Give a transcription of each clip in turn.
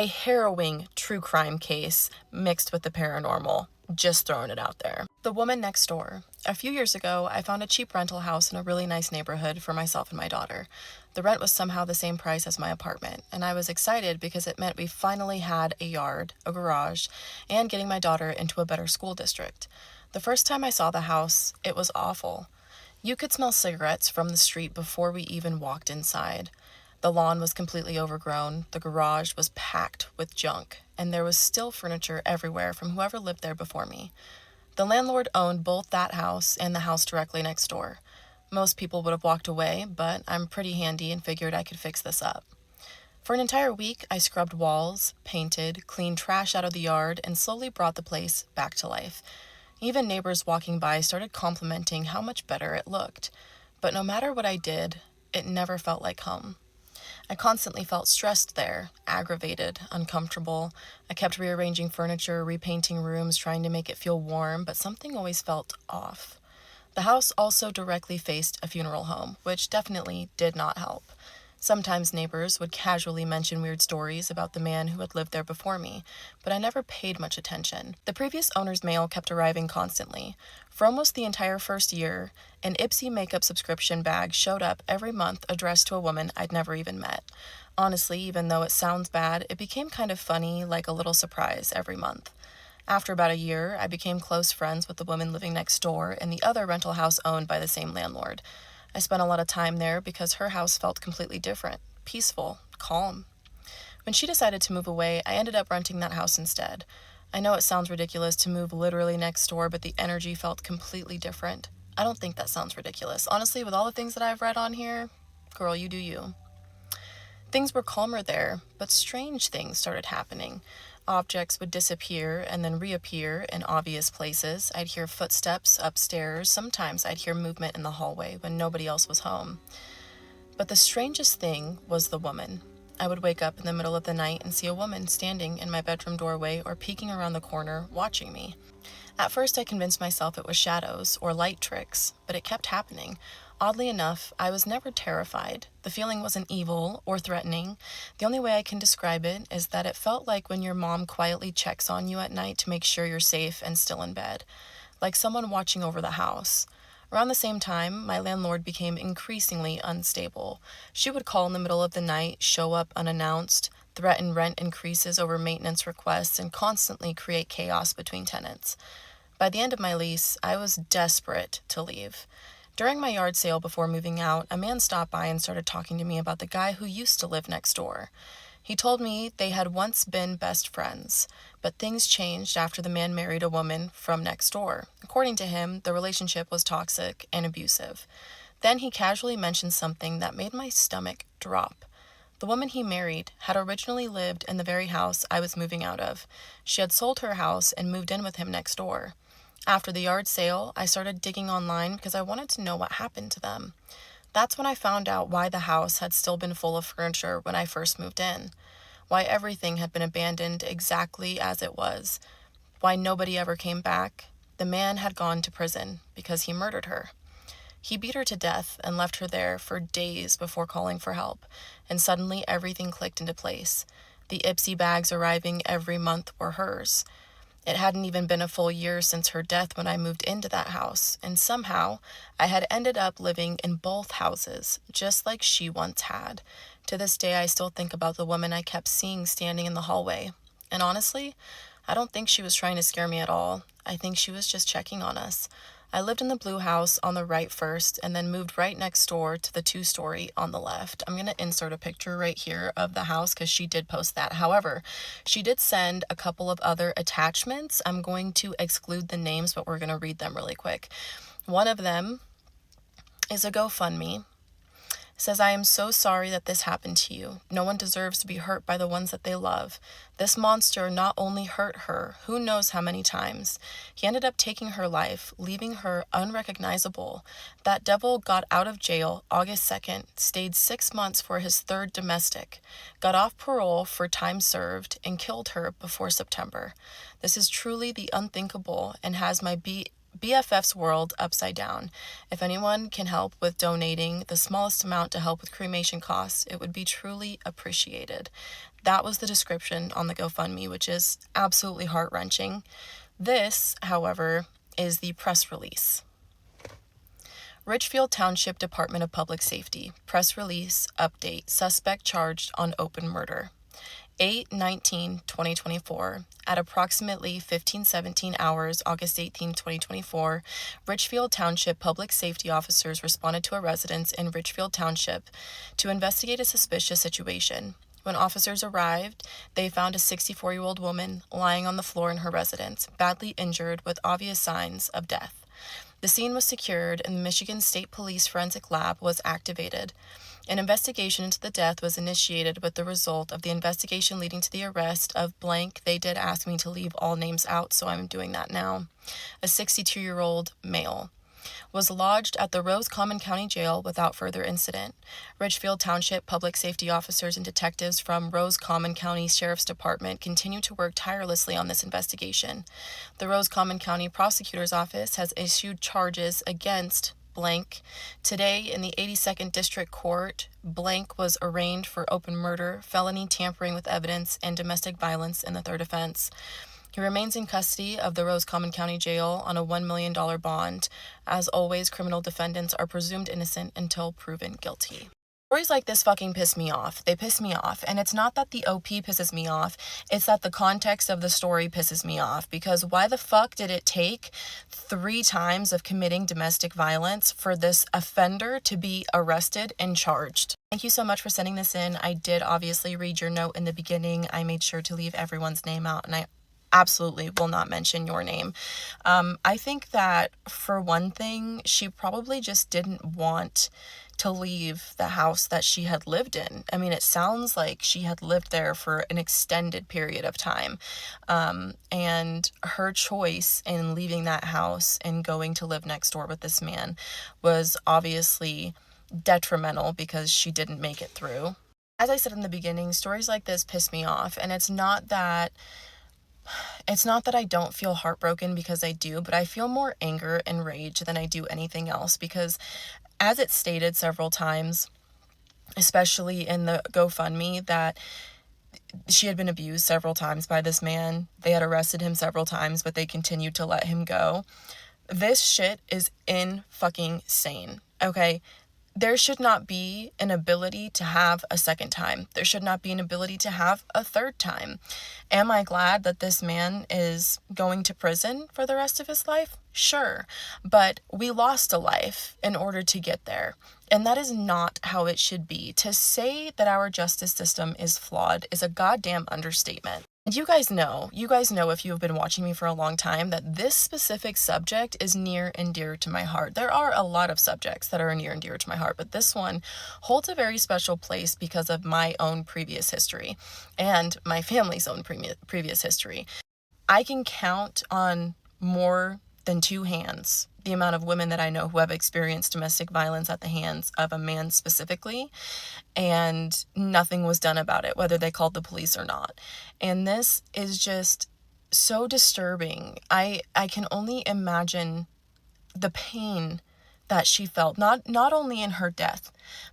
A harrowing true crime case mixed with the paranormal. Just throwing it out there. The Woman Next Door. A few years ago, I found a cheap rental house in a really nice neighborhood for myself and my daughter. The rent was somehow the same price as my apartment, and I was excited because it meant we finally had a yard, a garage, and getting my daughter into a better school district. The first time I saw the house, it was awful. You could smell cigarettes from the street before we even walked inside. The lawn was completely overgrown, the garage was packed with junk, and there was still furniture everywhere from whoever lived there before me. The landlord owned both that house and the house directly next door. Most people would have walked away, but I'm pretty handy and figured I could fix this up. For an entire week, I scrubbed walls, painted, cleaned trash out of the yard, and slowly brought the place back to life. Even neighbors walking by started complimenting how much better it looked. But no matter what I did, it never felt like home. I constantly felt stressed there, aggravated, uncomfortable. I kept rearranging furniture, repainting rooms, trying to make it feel warm, but something always felt off. The house also directly faced a funeral home, which definitely did not help. Sometimes neighbors would casually mention weird stories about the man who had lived there before me, but I never paid much attention. The previous owner's mail kept arriving constantly. For almost the entire first year, an Ipsy makeup subscription bag showed up every month addressed to a woman I'd never even met. Honestly, even though it sounds bad, it became kind of funny, like a little surprise every month. After about a year, I became close friends with the woman living next door in the other rental house owned by the same landlord. I spent a lot of time there because her house felt completely different, peaceful, calm. When she decided to move away, I ended up renting that house instead. I know it sounds ridiculous to move literally next door, but the energy felt completely different. I don't think that sounds ridiculous. Honestly, with all the things that I've read on here, girl, you do you. Things were calmer there, but strange things started happening. Objects would disappear and then reappear in obvious places. I'd hear footsteps upstairs. Sometimes I'd hear movement in the hallway when nobody else was home. But the strangest thing was the woman. I would wake up in the middle of the night and see a woman standing in my bedroom doorway or peeking around the corner, watching me. At first, I convinced myself it was shadows or light tricks, but it kept happening. Oddly enough, I was never terrified. The feeling wasn't evil or threatening. The only way I can describe it is that it felt like when your mom quietly checks on you at night to make sure you're safe and still in bed, like someone watching over the house. Around the same time, my landlord became increasingly unstable. She would call in the middle of the night, show up unannounced, threaten rent increases over maintenance requests, and constantly create chaos between tenants. By the end of my lease, I was desperate to leave. During my yard sale before moving out, a man stopped by and started talking to me about the guy who used to live next door. He told me they had once been best friends, but things changed after the man married a woman from next door. According to him, the relationship was toxic and abusive. Then he casually mentioned something that made my stomach drop. The woman he married had originally lived in the very house I was moving out of. She had sold her house and moved in with him next door. After the yard sale, I started digging online because I wanted to know what happened to them. That's when I found out why the house had still been full of furniture when I first moved in, why everything had been abandoned exactly as it was, why nobody ever came back. The man had gone to prison because he murdered her. He beat her to death and left her there for days before calling for help, and suddenly everything clicked into place. The Ipsy bags arriving every month were hers. It hadn't even been a full year since her death when I moved into that house, and somehow I had ended up living in both houses, just like she once had. To this day, I still think about the woman I kept seeing standing in the hallway. And honestly, I don't think she was trying to scare me at all. I think she was just checking on us. I lived in the blue house on the right first, and then moved right next door to the 2-story on the left. I'm going to insert a picture right here of the house because she did post that. However, she did send a couple of other attachments. I'm going to exclude the names, but we're going to read them really quick. One of them is a GoFundMe. It says, "I am so sorry that this happened to you. No one deserves to be hurt by the ones that they love. This monster not only hurt her, who knows how many times. He ended up taking her life, leaving her unrecognizable. That devil got out of jail August 2nd, stayed 6 months for his third domestic, got off parole for time served, and killed her before September. This is truly the unthinkable and has my beat BFF's world upside down. If anyone can help with donating the smallest amount to help with cremation costs, it would be truly appreciated. That was the description on the GoFundMe, which is absolutely heart-wrenching. This, however, is the press release. Richfield Township Department of Public Safety. Press release update. Suspect charged on open murder. 8/19/2024, at approximately 15:17 hours, August 18, 2024, Richfield Township public safety officers responded to a residence in Richfield Township to investigate a suspicious situation. When officers arrived, they found a 64-year-old woman lying on the floor in her residence, badly injured with obvious signs of death. The scene was secured and the Michigan State Police Forensic Lab was activated. An investigation into the death was initiated with the result of the investigation leading to the arrest of blank. They did ask me to leave all names out, so I'm doing that now. A 62-year-old male was lodged at the Roscommon County Jail without further incident. Richfield Township public safety officers and detectives from Roscommon County Sheriff's Department continue to work tirelessly on this investigation. The Roscommon County Prosecutor's Office has issued charges against blank. Today, in the 82nd District Court, blank was arraigned for open murder, felony tampering with evidence, and domestic violence in the third offense. He remains in custody of the Roscommon County Jail on a $1 million bond. As always, criminal defendants are presumed innocent until proven guilty. Stories like this fucking piss me off. They piss me off. And it's not that the OP pisses me off, it's that the context of the story pisses me off. Because why the fuck did it take 3 times of committing domestic violence for this offender to be arrested and charged? Thank you so much for sending this in. I did obviously read your note in the beginning. I made sure to leave everyone's name out, and I absolutely will not mention your name. I think that, for one thing, she probably just didn't want to leave the house that she had lived in. I mean, it sounds like she had lived there for an extended period of time. And her choice in leaving that house and going to live next door with this man was obviously detrimental because she didn't make it through. As I said in the beginning, stories like this piss me off, and it's not that I don't feel heartbroken, because I do, but I feel more anger and rage than I do anything else, because as it's stated several times, especially in the GoFundMe, that she had been abused several times by this man. They had arrested him several times, but they continued to let him go. This shit is insane, okay? There should not be an ability to have a second time. There should not be an ability to have a third time. Am I glad that this man is going to prison for the rest of his life? Sure. But we lost a life in order to get there. And that is not how it should be. To say that our justice system is flawed is a goddamn understatement. And you guys know if you have been watching me for a long time, that this specific subject is near and dear to my heart. There are a lot of subjects that are near and dear to my heart, but this one holds a very special place because of my own previous history and my family's own previous history. I can count on more than 2 hands the amount of women that I know who have experienced domestic violence at the hands of a man specifically, and nothing was done about it, whether they called the police or not. And this is just so disturbing. I can only imagine the pain that she felt, not only in her death,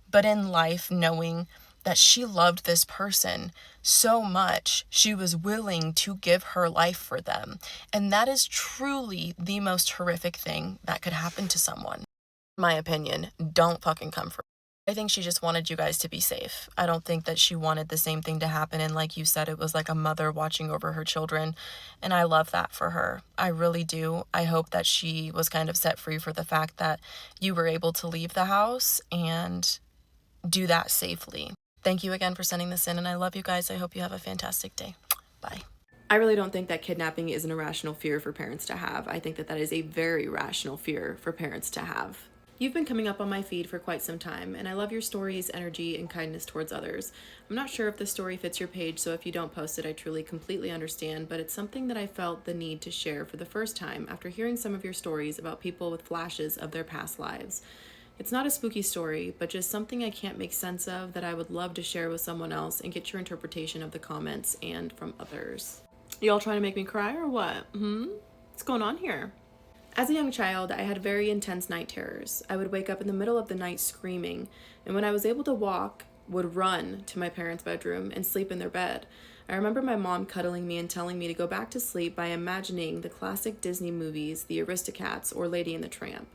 but in life, knowing that she loved this person so much, she was willing to give her life for them. And that is truly the most horrific thing that could happen to someone. In my opinion, don't fucking come for her. I think she just wanted you guys to be safe. I don't think that she wanted the same thing to happen. And like you said, it was like a mother watching over her children. And I love that for her. I really do. I hope that she was kind of set free for the fact that you were able to leave the house and do that safely. Thank you again for sending this in, and I love you guys. I hope you have a fantastic day. Bye. I really don't think that kidnapping is an irrational fear for parents to have. I think that that is a very rational fear for parents to have. You've been coming up on my feed for quite some time, and I love your stories, energy, and kindness towards others. I'm not sure if the story fits your page, so if you don't post it, I truly completely understand, but it's something that I felt the need to share for the first time after hearing some of your stories about people with flashes of their past lives. It's not a spooky story, but just something I can't make sense of that I would love to share with someone else and get your interpretation of the comments and from others. Y'all trying to make me cry or what? What's going on here? As a young child, I had very intense night terrors. I would wake up in the middle of the night screaming, and when I was able to walk, would run to my parents' bedroom and sleep in their bed. I remember my mom cuddling me and telling me to go back to sleep by imagining the classic Disney movies, The Aristocats or Lady and the Tramp.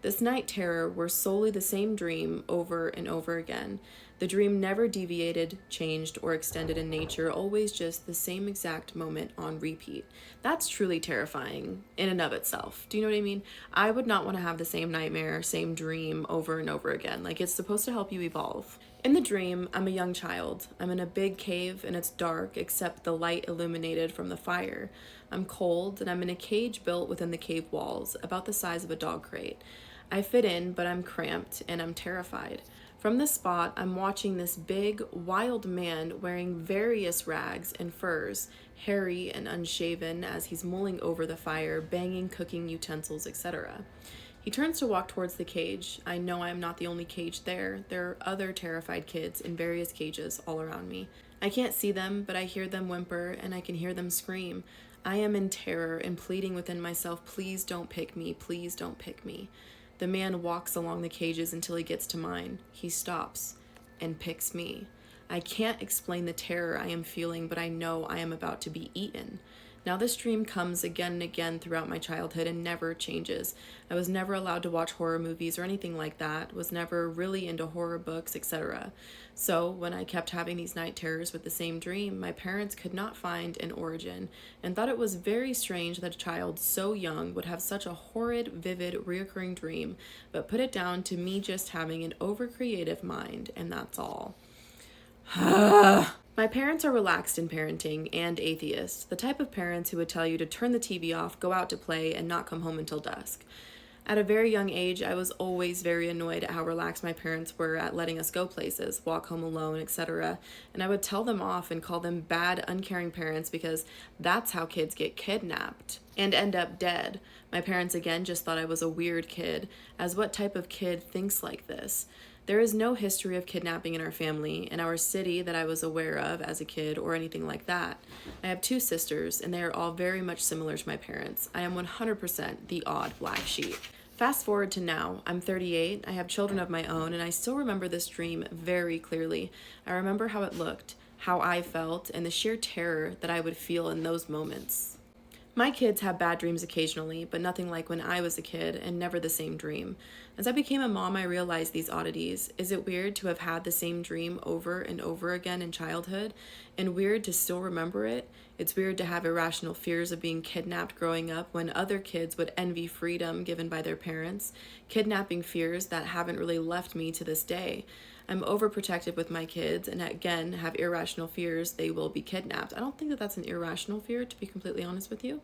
This night terror were solely the same dream over and over again. The dream never deviated, changed, or extended in nature, always just the same exact moment on repeat. That's truly terrifying in and of itself. Do you know what I mean? I would not want to have the same nightmare, same dream over and over again. Like, it's supposed to help you evolve. In the dream, I'm a young child. I'm in a big cave and it's dark except the light illuminated from the fire. I'm cold and I'm in a cage built within the cave walls, about the size of a dog crate. I fit in, but I'm cramped and I'm terrified. From this spot, I'm watching this big, wild man wearing various rags and furs, hairy and unshaven as he's mulling over the fire, banging cooking utensils, etc. He turns to walk towards the cage. I know I am not the only cage there. There are other terrified kids in various cages all around me. I can't see them, but I hear them whimper and I can hear them scream. I am in terror and pleading within myself, please don't pick me, please don't pick me. The man walks along the cages until he gets to mine. He stops and picks me. I can't explain the terror I am feeling, but I know I am about to be eaten. Now this dream comes again and again throughout my childhood and never changes. I was never allowed to watch horror movies or anything like that, was never really into horror books, etc. So when I kept having these night terrors with the same dream, my parents could not find an origin and thought it was very strange that a child so young would have such a horrid, vivid, reoccurring dream, but put it down to me just having an overcreative mind, and that's all. My parents are relaxed in parenting and atheists, the type of parents who would tell you to turn the TV off, go out to play, and not come home until dusk. At a very young age, I was always very annoyed at how relaxed my parents were at letting us go places, walk home alone, etc. And I would tell them off and call them bad, uncaring parents because that's how kids get kidnapped and end up dead. My parents again just thought I was a weird kid, as what type of kid thinks like this? There is no history of kidnapping in our family, in our city that I was aware of as a kid or anything like that. I have 2 sisters, and they are all very much similar to my parents. I am 100% the odd black sheep. Fast forward to now, I'm 38, I have children of my own, and I still remember this dream very clearly. I remember how it looked, how I felt, and the sheer terror that I would feel in those moments. My kids have bad dreams occasionally, but nothing like when I was a kid, and never the same dream. As I became a mom, I realized these oddities. Is it weird to have had the same dream over and over again in childhood, and weird to still remember it? It's weird to have irrational fears of being kidnapped growing up when other kids would envy freedom given by their parents, kidnapping fears that haven't really left me to this day. I'm overprotective with my kids and again have irrational fears they will be kidnapped. I don't think that that's an irrational fear, to be completely honest with you.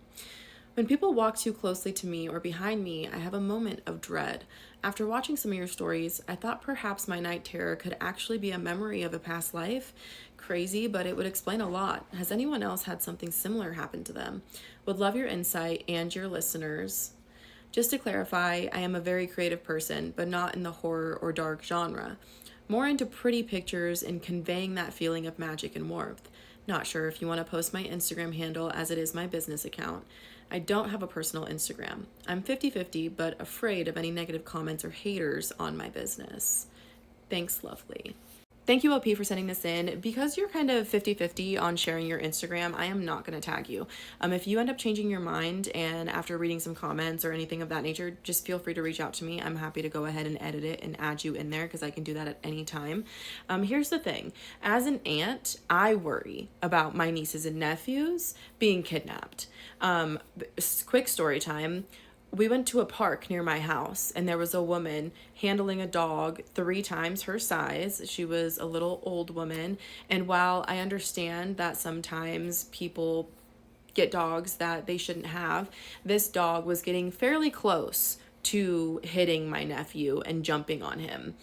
When people walk too closely to me or behind me, I have a moment of dread. After watching some of your stories, I thought perhaps my night terror could actually be a memory of a past life. Crazy, but it would explain a lot. Has anyone else had something similar happen to them? Would love your insight and your listeners. Just to clarify, I am a very creative person, but not in the horror or dark genre. More into pretty pictures and conveying that feeling of magic and warmth. Not sure if you want to post my Instagram handle as it is my business account. I don't have a personal Instagram. I'm 50-50, but afraid of any negative comments or haters on my business. Thanks, lovely. Thank you, OP, for sending this in. Because you're kind of 50-50 on sharing your Instagram, I am not going to tag you. If you end up changing your mind and after reading some comments or anything of that nature, just feel free to reach out to me. I'm happy to go ahead and edit it and add you in there because I can do that at any time. Here's the thing. As an aunt, I worry about my nieces and nephews being kidnapped. Quick story time. We went to a park near my house and there was a woman handling a dog 3 times her size. She was a little old woman. And while I understand that sometimes people get dogs that they shouldn't have, this dog was getting fairly close to hitting my nephew and jumping on him.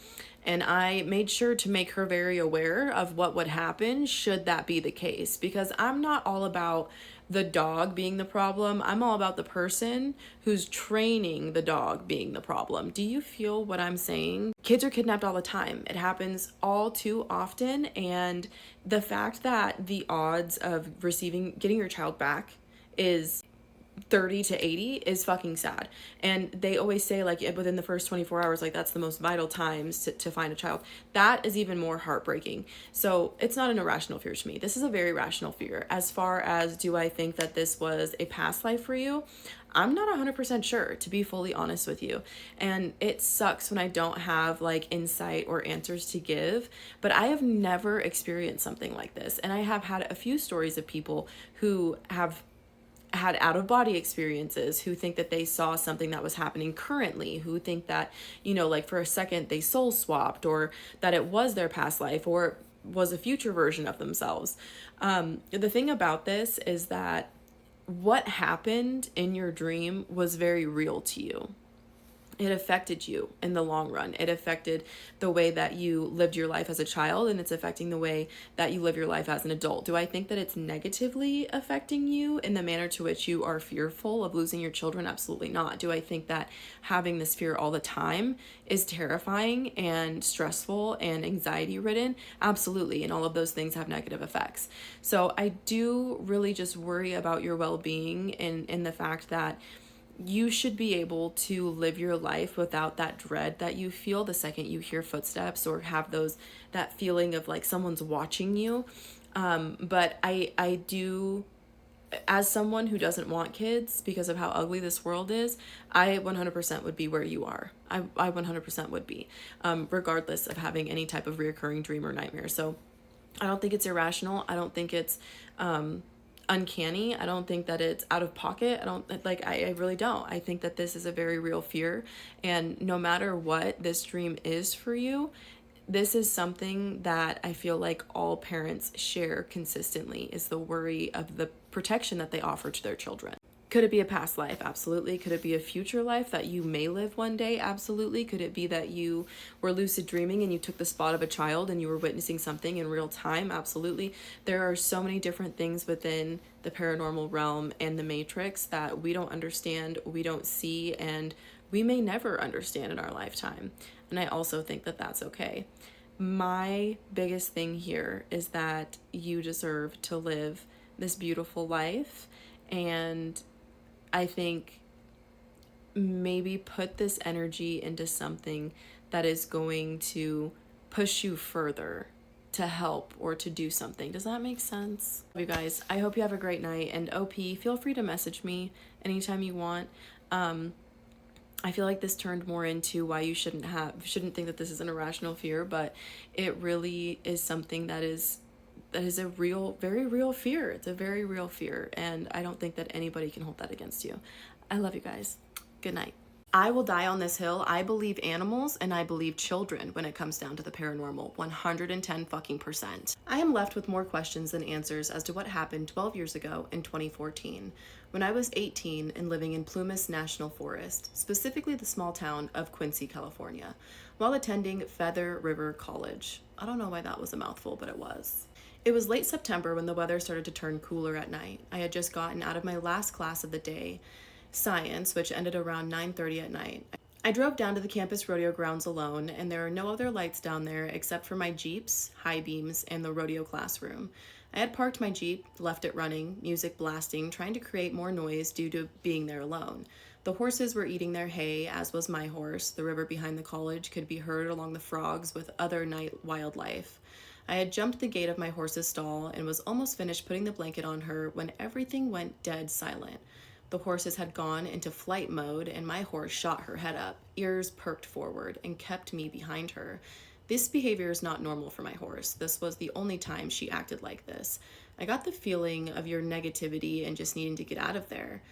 And I made sure to make her very aware of what would happen should that be the case, because I'm not all about the dog being the problem. I'm all about the person who's training the dog being the problem. Do you feel what I'm saying? Kids are kidnapped all the time. It happens all too often. And the fact that the odds of getting your child back is 30 to 80 is fucking sad. And they always say, like, within the first 24 hours, like, that's the most vital times to find a child. That is even more heartbreaking. So it's not an irrational fear to me. This is a very rational fear. As far as, do I think that this was a past life for you? I'm not 100% sure, to be fully honest with you. And it sucks when I don't have like insight or answers to give, but I have never experienced something like this. And I have had a few stories of people who have had out of body experiences, who think that they saw something that was happening currently, who think that, you know, like for a second they soul swapped, or that it was their past life, or was a future version of themselves. The thing about this is that what happened in your dream was very real to you. It affected you in the long run. It affected the way that you lived your life as a child, and it's affecting the way that you live your life as an adult. Do I think that it's negatively affecting you in the manner to which you are fearful of losing your children? Absolutely not. Do I think that having this fear all the time is terrifying and stressful and anxiety ridden? Absolutely. And all of those things have negative effects. So I do really just worry about your well-being in the fact that you should be able to live your life without that dread that you feel the second you hear footsteps, or have that feeling of like someone's watching you. But I do, as someone who doesn't want kids because of how ugly this world is, I 100% would be where you are. I 100% would be, regardless of having any type of reoccurring dream or nightmare. So I don't think it's irrational. I don't think it's uncanny. I don't think that it's out of pocket. I really don't. I think that this is a very real fear, and no matter what this dream is for you, this is something that I feel like all parents share consistently, is the worry of the protection that they offer to their children. Could it be a past life? Absolutely. Could it be a future life that you may live one day? Absolutely. Could it be that you were lucid dreaming and you took the spot of a child and you were witnessing something in real time? Absolutely. There are so many different things within the paranormal realm and the matrix that we don't understand, we don't see, and we may never understand in our lifetime. And I also think that that's okay. My biggest thing here is that you deserve to live this beautiful life, and I think maybe put this energy into something that is going to push you further to help or to do something. Does that make sense? You guys, I hope you have a great night, and OP, feel free to message me anytime you want. I feel like this turned more into why you shouldn't think that this is an irrational fear, but it really is something that is a real, very real fear. It's a very real fear, and I don't think that anybody can hold that against you. I love you guys. Good night. I will die on this hill. I believe animals and I believe children when it comes down to the paranormal, 110 fucking %. I am left with more questions than answers as to what happened 12 years ago in 2014, when I was 18 and living in Plumas National Forest, specifically the small town of Quincy, California, while attending Feather River College. I don't know why that was a mouthful, but it was. It was late September when the weather started to turn cooler at night. I had just gotten out of my last class of the day, science, which ended around 9:30 at night. I drove down to the campus rodeo grounds alone, and there are no other lights down there except for my Jeeps, high beams, and the rodeo classroom. I had parked my Jeep, left it running, music blasting, trying to create more noise due to being there alone. The horses were eating their hay, as was my horse. The river behind the college could be heard along the frogs with other night wildlife. I had jumped the gate of my horse's stall and was almost finished putting the blanket on her when everything went dead silent. The horses had gone into flight mode, and my horse shot her head up, ears perked forward, and kept me behind her. This behavior is not normal for my horse. This was the only time she acted like this. I got the feeling of your negativity and just needing to get out of there.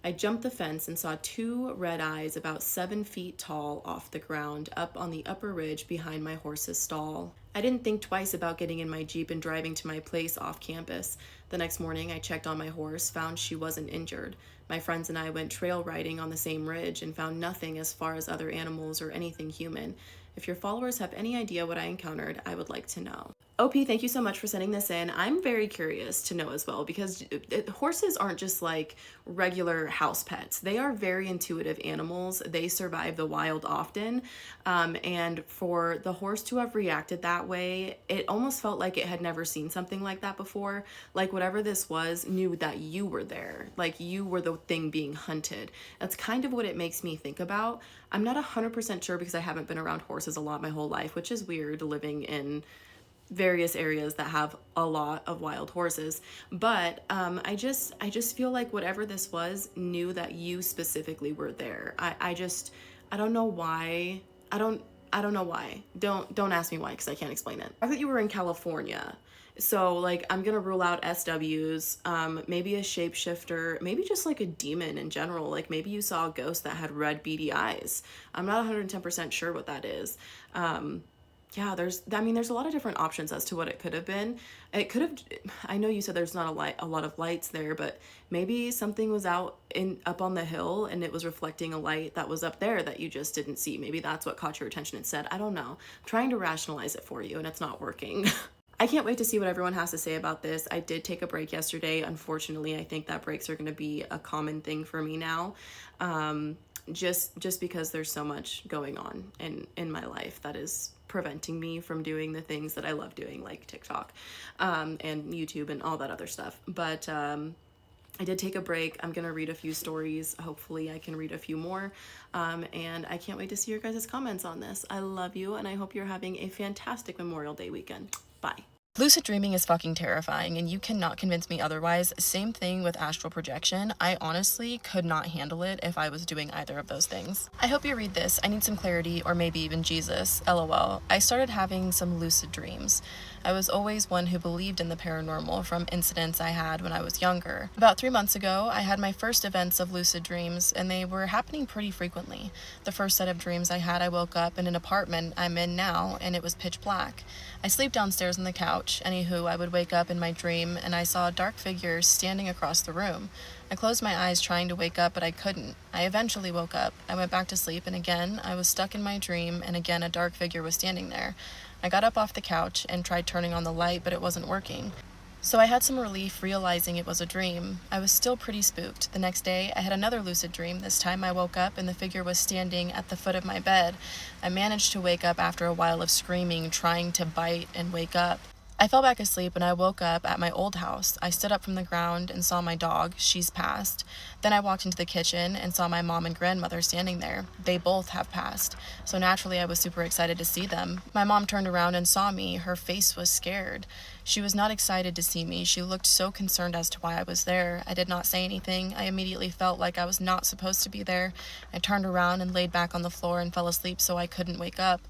I jumped the fence and saw two red eyes about 7 feet tall off the ground up on the upper ridge behind my horse's stall. I didn't think twice about getting in my Jeep and driving to my place off campus. The next morning, I checked on my horse, found she wasn't injured. My friends and I went trail riding on the same ridge and found nothing as far as other animals or anything human. If your followers have any idea what I encountered, I would like to know. OP, thank you so much for sending this in. I'm very curious to know as well because horses aren't just like regular house pets. They are very intuitive animals. They survive the wild often. And for the horse to have reacted that way, it almost felt like it had never seen something like that before. Like whatever this was knew that you were there, like you were the thing being hunted. That's kind of what it makes me think about. I'm not 100% sure because I haven't been around horses a lot my whole life, which is weird living in various areas that have a lot of wild horses, but I just feel like whatever this was knew that you specifically were there. I don't know why. I don't know why. Don't ask me why because I can't explain it. I thought you were in California, so like I'm gonna rule out SWs, maybe a shapeshifter, maybe just like a demon in general. Like maybe you saw a ghost that had red beady eyes. I'm not 110% sure what that is. Yeah, there's a lot of different options as to what it could have been. It could have, I know you said there's not a lot of lights there, but maybe something was up on the hill and it was reflecting a light that was up there that you just didn't see. Maybe that's what caught your attention instead. I don't know. I'm trying to rationalize it for you and it's not working. I can't wait to see what everyone has to say about this. I did take a break yesterday. Unfortunately, I think that breaks are going to be a common thing for me now. Just because there's so much going on in my life that is preventing me from doing the things that I love doing, like TikTok, and YouTube and all that other stuff. But I did take a break. I'm gonna read a few stories. Hopefully I can read a few more. And I can't wait to see your guys' comments on this. I love you and I hope you're having a fantastic Memorial Day weekend. Bye. Lucid dreaming is fucking terrifying, and you cannot convince me otherwise. Same thing with astral projection. I honestly could not handle it if I was doing either of those things. I hope you read this. I need some clarity, or maybe even Jesus. LOL. I started having some lucid dreams. I was always one who believed in the paranormal from incidents I had when I was younger. About 3 months ago, I had my first events of lucid dreams, and they were happening pretty frequently. The first set of dreams I had, I woke up in an apartment I'm in now, and it was pitch black. I sleep downstairs on the couch. Anywho, I would wake up in my dream, and I saw a dark figure standing across the room. I closed my eyes trying to wake up, but I couldn't. I eventually woke up. I went back to sleep, and again, I was stuck in my dream, and again, a dark figure was standing there. I got up off the couch and tried turning on the light, but it wasn't working. So I had some relief realizing it was a dream. I was still pretty spooked. The next day, I had another lucid dream. This time I woke up and the figure was standing at the foot of my bed. I managed to wake up after a while of screaming, trying to bite and wake up. I fell back asleep and I woke up at my old house. I stood up from the ground and saw my dog. She's passed. Then I walked into the kitchen and saw my mom and grandmother standing there. They both have passed. So naturally, I was super excited to see them. My mom turned around and saw me. Her face was scared. She was not excited to see me. She looked so concerned as to why I was there. I did not say anything. I immediately felt like I was not supposed to be there. I turned around and laid back on the floor and fell asleep so I couldn't wake up.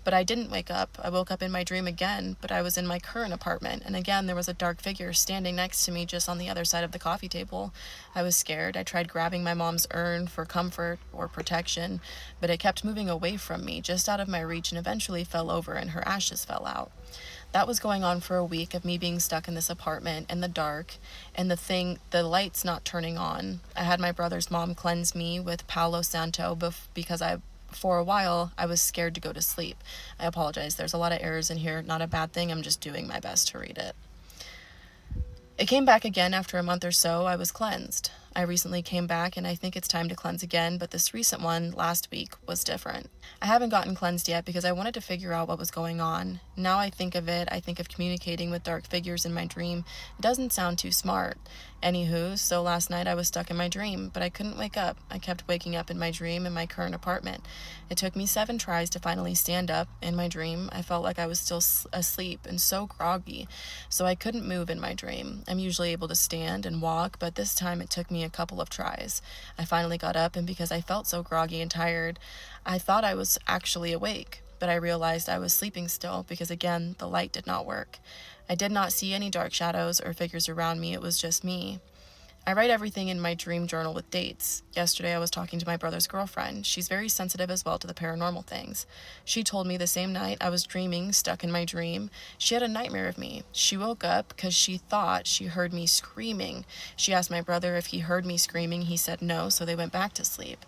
But I didn't wake up. I woke up in my dream again, but I was in my current apartment, and again there was a dark figure standing next to me just on the other side of the coffee table. I was scared. I tried grabbing my mom's urn for comfort or protection, but it kept moving away from me, just out of my reach, and eventually fell over and her ashes fell out. That was going on for a week of me being stuck in this apartment in the dark and the lights not turning on. I had my brother's mom cleanse me with Palo Santo because for a while, I was scared to go to sleep. I apologize. There's a lot of errors in here. Not a bad thing. I'm just doing my best to read it. It came back again after a month or so. I was cleansed. I recently came back and I think it's time to cleanse again, but this recent one last week was different. I haven't gotten cleansed yet because I wanted to figure out what was going on. Now I think of communicating with dark figures in my dream. It doesn't sound too smart. Anywho, so last night I was stuck in my dream, but I couldn't wake up. I kept waking up in my dream in my current apartment. It took me 7 tries to finally stand up in my dream. I felt like I was still asleep and so groggy, so I couldn't move in my dream. I'm usually able to stand and walk, but this time it took me a couple of tries. I finally got up, and because I felt so groggy and tired, I thought I was actually awake, but I realized I was sleeping still because, again, the light did not work. I did not see any dark shadows or figures around me. It was just me. I write everything in my dream journal with dates. Yesterday I was talking to my brother's girlfriend. She's very sensitive as well to the paranormal things. She told me the same night I was dreaming, stuck in my dream, she had a nightmare of me. She woke up because she thought she heard me screaming. She asked my brother if he heard me screaming. He said no, so they went back to sleep.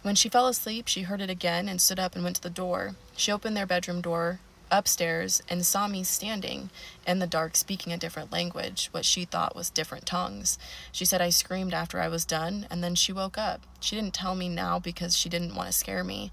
When she fell asleep, she heard it again and stood up and went to the door. She opened their bedroom door upstairs and saw me standing in the dark speaking a different language, what she thought was different tongues. She said I screamed after I was done, and then she woke up. She didn't tell me now because she didn't want to scare me.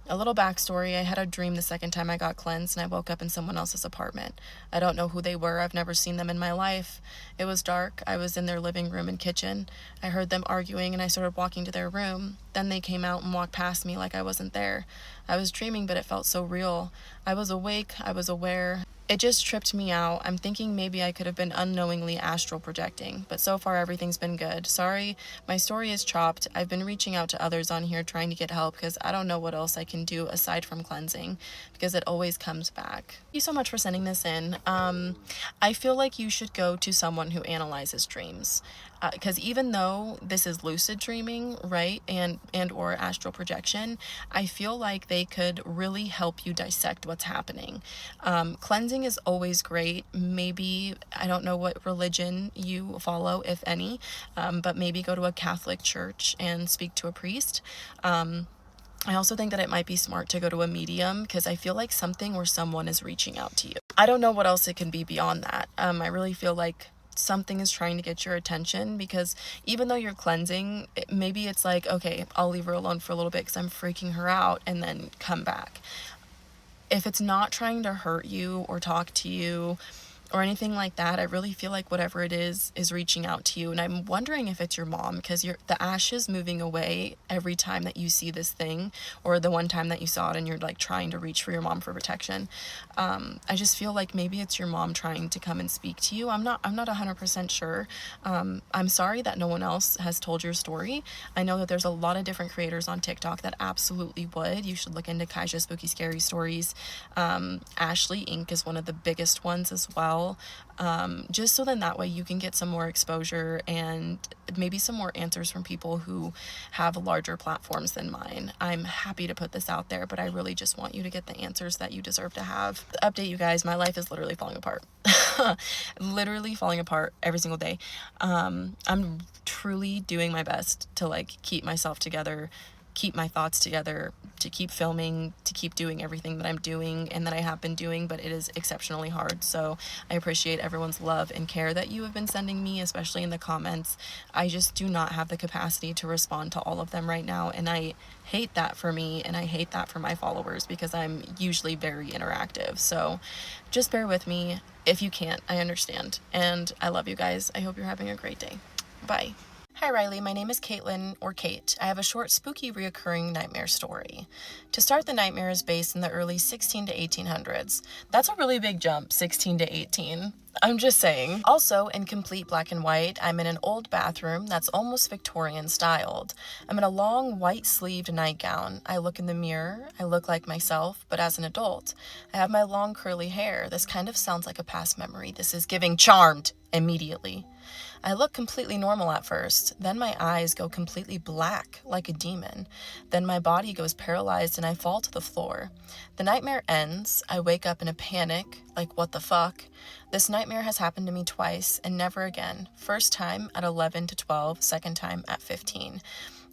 A little backstory, I had a dream the second time I got cleansed, and I woke up in someone else's apartment. I don't know who they were. I've never seen them in my life. It was dark. I was in their living room and kitchen. I heard them arguing, and I started walking to their room. Then they came out and walked past me like I wasn't there. I was dreaming, but it felt so real. I was awake. I was aware. It just tripped me out. I'm thinking maybe I could have been unknowingly astral projecting, but so far everything's been good. Sorry, my story is chopped. I've been reaching out to others on here trying to get help because I don't know what else I can do aside from cleansing because it always comes back. Thank you so much for sending this in. I feel like you should go to someone who analyzes dreams. Because even though this is lucid dreaming, right, and or astral projection, I feel like they could really help you dissect what's happening. Cleansing is always great. Maybe, I don't know what religion you follow, if any, but maybe go to a Catholic church and speak to a priest. I also think that it might be smart to go to a medium because I feel like something or someone is reaching out to you. I don't know what else it can be beyond that. I really feel like something is trying to get your attention because even though you're cleansing, maybe it's like, okay, I'll leave her alone for a little bit because I'm freaking her out and then come back. If it's not trying to hurt you or talk to you or anything like that, I really feel like whatever it is reaching out to you. And I'm wondering if it's your mom because the ash is moving away every time that you see this thing, or the one time that you saw it and you're like trying to reach for your mom for protection. I just feel like maybe it's your mom trying to come and speak to you. I'm not 100% sure. I'm sorry that no one else has told your story. I know that there's a lot of different creators on TikTok that absolutely would. You should look into Kaija Spooky Scary Stories. Ashley Inc. is one of the biggest ones as well. Just so then that way you can get some more exposure and maybe some more answers from people who have larger platforms than mine. I'm happy to put this out there, but I really just want you to get the answers that you deserve to have. Update you guys, my life is literally falling apart. Literally falling apart every single day. I'm truly doing my best to like keep myself together, keep my thoughts together, to keep filming, to keep doing everything that I'm doing and that I have been doing, but it is exceptionally hard. So I appreciate everyone's love and care that you have been sending me, especially in the comments. I just do not have the capacity to respond to all of them right now, and I hate that for me, and I hate that for my followers because I'm usually very interactive. So just bear with me. If you can't, I understand. And I love you guys. I hope you're having a great day. Bye. Hi Riley, my name is Caitlin, or Kate. I have a short, spooky, reoccurring nightmare story. To start, the nightmare is based in the early 16 to 1800s. That's a really big jump, 16 to 18. I'm just saying. Also, in complete black and white, I'm in an old bathroom that's almost Victorian styled. I'm in a long, white-sleeved nightgown. I look in the mirror. I look like myself, but as an adult. I have my long, curly hair. This kind of sounds like a past memory. This is giving Charmed immediately. I look completely normal at first, then my eyes go completely black, like a demon. Then my body goes paralyzed and I fall to the floor. The nightmare ends. I wake up in a panic, like what the fuck? This nightmare has happened to me twice and never again. First time at 11 to 12, second time at 15.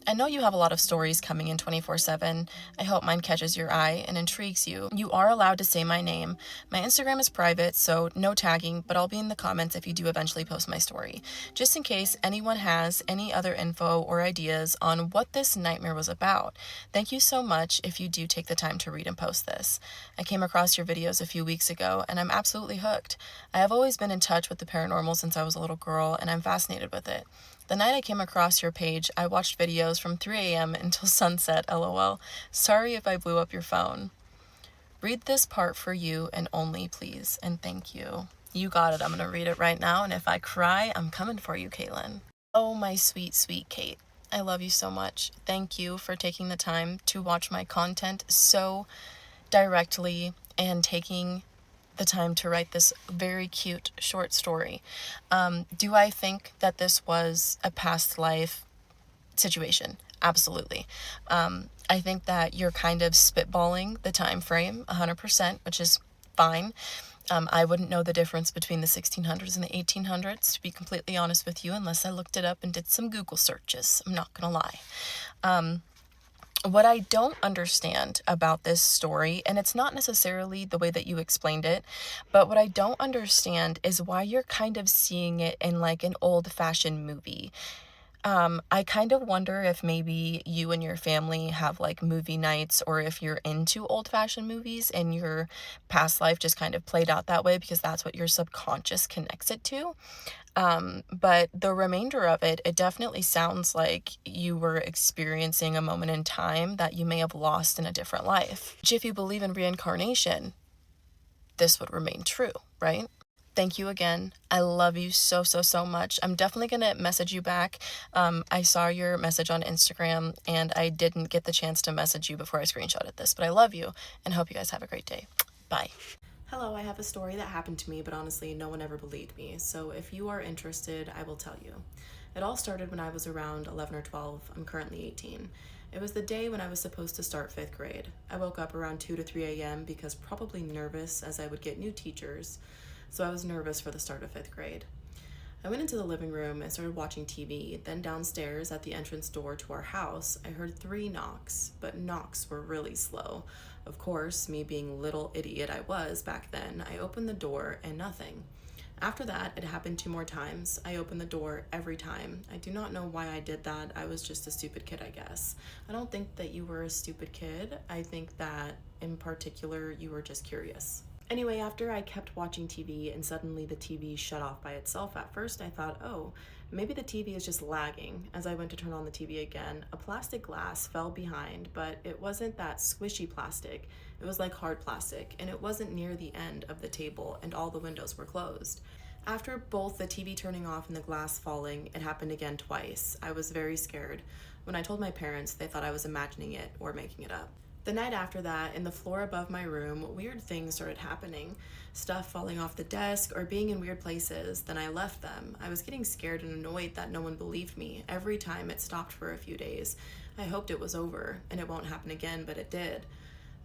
I know you have a lot of stories coming in 24/7. I hope mine catches your eye and intrigues you. You are allowed to say my name. My Instagram is private, so no tagging, but I'll be in the comments if you do eventually post my story. Just in case anyone has any other info or ideas on what this nightmare was about. Thank you so much if you do take the time to read and post this. I came across your videos a few weeks ago, and I'm absolutely hooked. I have always been in touch with the paranormal since I was a little girl, and I'm fascinated with it. The night I came across your page, I watched videos from 3 a.m. until sunset, lol. Sorry if I blew up your phone. Read this part for you and only, please, and thank you. You got it. I'm going to read it right now, and if I cry, I'm coming for you, Caitlin. Oh, my sweet, sweet Kate. I love you so much. Thank you for taking the time to watch my content so directly and taking the time to write this very cute short story. Do I think that this was a past life situation? Absolutely. I think that you're kind of spitballing the time frame 100%, which is fine. I wouldn't know the difference between the 1600s and the 1800s, to be completely honest with you, unless I looked it up and did some Google searches. I'm not gonna lie. What I don't understand about this story, and it's not necessarily the way that you explained it, but what I don't understand is why you're kind of seeing it in like an old-fashioned movie. I kind of wonder if maybe you and your family have like movie nights, or if you're into old-fashioned movies and your past life just kind of played out that way because that's what your subconscious connects it to. But the remainder of it, it definitely sounds like you were experiencing a moment in time that you may have lost in a different life. Which, if you believe in reincarnation, this would remain true, right? Thank you again. I love you so, so, so much. I'm definitely going to message you back. I saw your message on Instagram and I didn't get the chance to message you before I screenshotted this, but I love you and hope you guys have a great day. Bye. Hello, I have a story that happened to me, but honestly, no one ever believed me. So if you are interested, I will tell you. It all started when I was around 11 or 12. I'm currently 18. It was the day when I was supposed to start 5th grade. I woke up around 2 to 3 a.m. because probably nervous, as I would get new teachers. So I was nervous for the start of 5th grade. I went into the living room and started watching TV. Then downstairs at the entrance door to our house, I heard 3 knocks, but knocks were really slow. Of course, me being little idiot I was back then, I opened the door and nothing. After that, it happened 2 more times. I opened the door every time. I do not know why I did that. I was just a stupid kid, I guess. I don't think that you were a stupid kid. I think that in particular, you were just curious. Anyway, after I kept watching TV and suddenly the TV shut off by itself at first, I thought, oh, maybe the TV is just lagging. As I went to turn on the TV again, a plastic glass fell behind, but it wasn't that squishy plastic. It was like hard plastic, and it wasn't near the end of the table, and all the windows were closed. After both the TV turning off and the glass falling, it happened again twice. I was very scared. When I told my parents, they thought I was imagining it or making it up. The night after that, in the floor above my room, weird things started happening. Stuff falling off the desk or being in weird places. Then I left them. I was getting scared and annoyed that no one believed me. Every time it stopped for a few days. I hoped it was over and it won't happen again, but it did.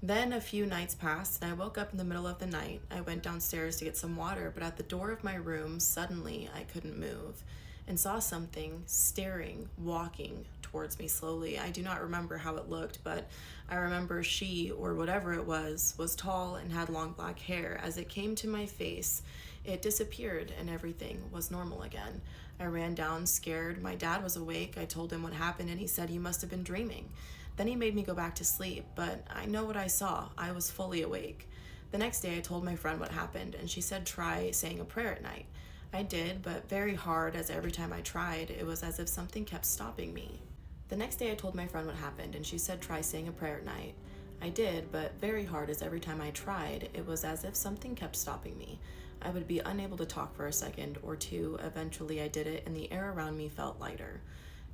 Then a few nights passed and I woke up in the middle of the night. I went downstairs to get some water, but at the door of my room, suddenly I couldn't move and saw something staring, walking towards me slowly. I do not remember how it looked, but I remember she, or whatever it was tall and had long black hair. As it came to my face, it disappeared and everything was normal again. I ran down scared. My dad was awake. I told him what happened and he said, "You must have been dreaming." Then he made me go back to sleep, but I know what I saw. I was fully awake. The next day I told my friend what happened and she said try saying a prayer at night. I did, but very hard, as every time I tried, it was as if something kept stopping me. The next day I told my friend what happened and she said try saying a prayer at night. I did, but very hard, as every time I tried, it was as if something kept stopping me. I would be unable to talk for a second or two. Eventually I did it and the air around me felt lighter.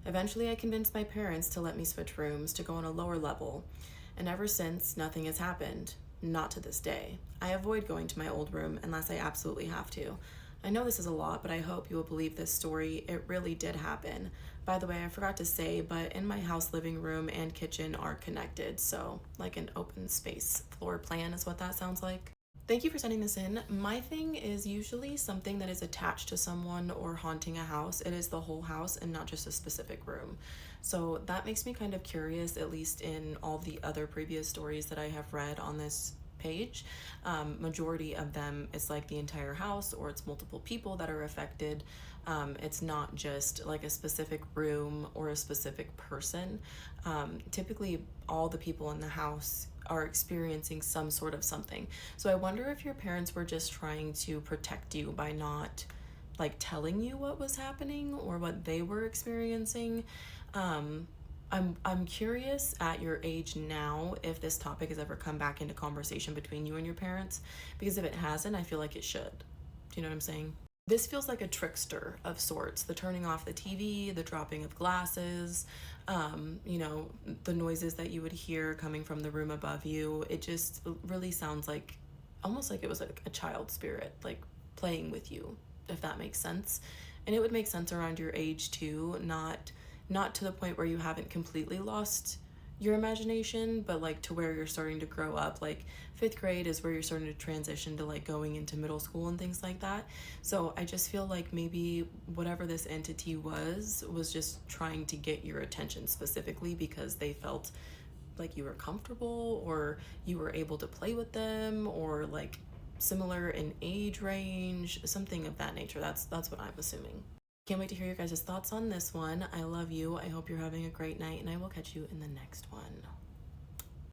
Eventually I convinced my parents to let me switch rooms to go on a lower level, and ever since, nothing has happened. Not to this day. I avoid going to my old room unless I absolutely have to. I know this is a lot, but I hope you will believe this story. It really did happen. By the way, I forgot to say, but in my house, living room and kitchen are connected, so like an open space floor plan is what that sounds like. Thank you for sending this in. My thing is usually something that is attached to someone or haunting a house. It is the whole house and not just a specific room. So that makes me kind of curious, at least in all the other previous stories that I have read on this page. Majority of them is like the entire house, or it's multiple people that are affected. It's not just like a specific room or a specific person. Typically all the people in the house are experiencing some sort of something. So I wonder if your parents were just trying to protect you by not like telling you what was happening or what they were experiencing. I'm curious at your age now if this topic has ever come back into conversation between you and your parents, because if it hasn't, I feel like it should. Do you know what I'm saying? This feels like a trickster of sorts. The turning off the TV, the dropping of glasses, the noises that you would hear coming from the room above you. It just really sounds like, almost like it was like a child spirit, like playing with you, if that makes sense. And it would make sense around your age too, not to the point where you haven't completely lost your imagination, but like to where you're starting to grow up. Like 5th grade is where you're starting to transition to like going into middle school and things like that. So I just feel like maybe whatever this entity was just trying to get your attention specifically because they felt like you were comfortable, or you were able to play with them, or like similar in age range, something of that nature. That's what I'm assuming. Can't wait to hear your guys' thoughts on this one. I love you. I hope you're having a great night, and I will catch you in the next one.